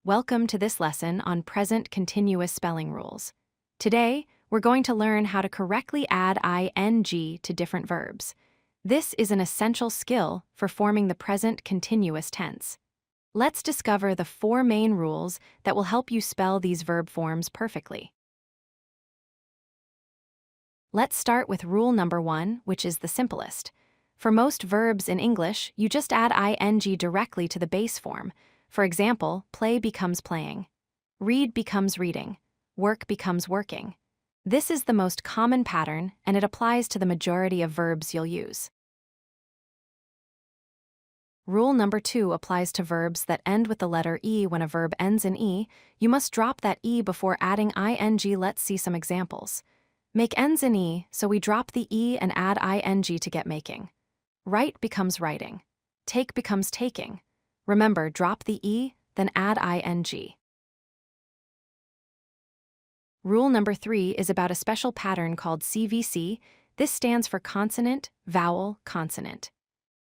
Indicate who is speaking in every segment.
Speaker 1: Welcome to this lesson on present continuous spelling rules. Today, we're going to learn how to correctly add ing to different verbs. This is an essential skill for forming the present continuous tense. Let's discover the 4 main rules that will help you spell these verb forms perfectly. Let's start with rule number 1, which is the simplest. For most verbs in English, you just add ing directly to the base form. For example, play becomes playing. Read becomes reading. Work becomes working. This is the most common pattern, and it applies to the majority of verbs you'll use. Rule number 2 applies to verbs that end with the letter E. When a verb ends in E, you must drop that E before adding ing. Let's see some examples. Make ends in E, so we drop the E and add ing to get making. Write becomes writing. Take becomes taking. Remember, drop the E, then add ing. Rule number 3 is about a special pattern called CVC. This stands for consonant, vowel, consonant.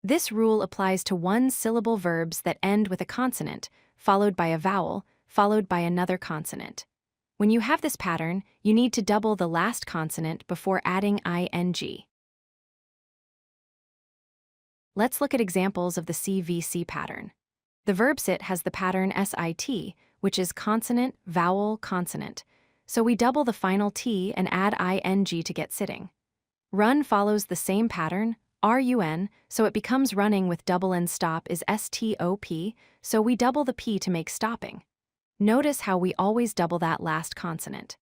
Speaker 1: This rule applies to one-syllable verbs that end with a consonant, followed by a vowel, followed by another consonant. When you have this pattern, you need to double the last consonant before adding ing. Let's look at examples of the CVC pattern. The verb sit has the pattern SIT, which is consonant, vowel, consonant. So we double the final T and add ing to get sitting. Run follows the same pattern, RUN, so it becomes running with double N. Stop is STOP, so we double the P to make stopping. Notice how we always double that last consonant.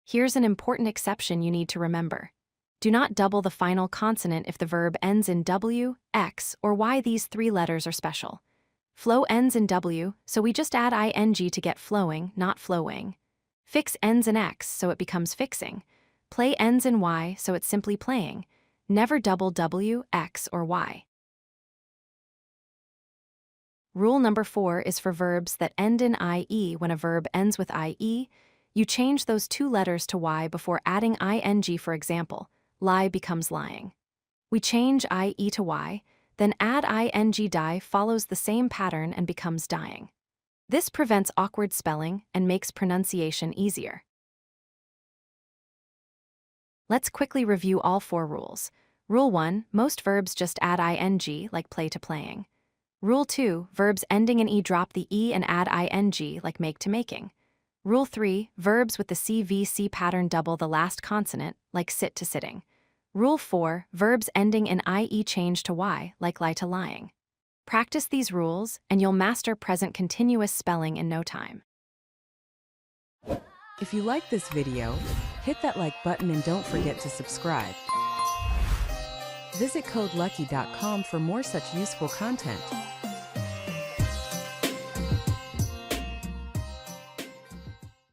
Speaker 1: Here's an important exception you need to remember. Do not double the final consonant if the verb ends in W, X, or Y. These 3 letters are special. Flow ends in W, so we just add ing to get flowing, not flowing. Fix ends in X, so it becomes fixing. Play ends in Y, so it's simply playing. Never double W, X, or Y. Rule number 4 is for verbs that end in IE. When a verb ends with IE, you change those 2 letters to Y before adding ing. For example, lie becomes lying. We change IE to Y, then add ing. Die follows the same pattern and becomes dying. This prevents awkward spelling and makes pronunciation easier. Let's quickly review all 4 rules. Rule 1, most verbs just add ing, like play to playing. Rule 2, verbs ending in E drop the E and add ing, like make to making. Rule 3, verbs with the CVC pattern double the last consonant, like sit to sitting. Rule 4, verbs ending in IE change to Y, like lie to lying. Practice these rules, and you'll master present continuous spelling in no time.
Speaker 2: If you like this video, hit that like button and don't forget to subscribe. Visit codelucky.com for more such useful content.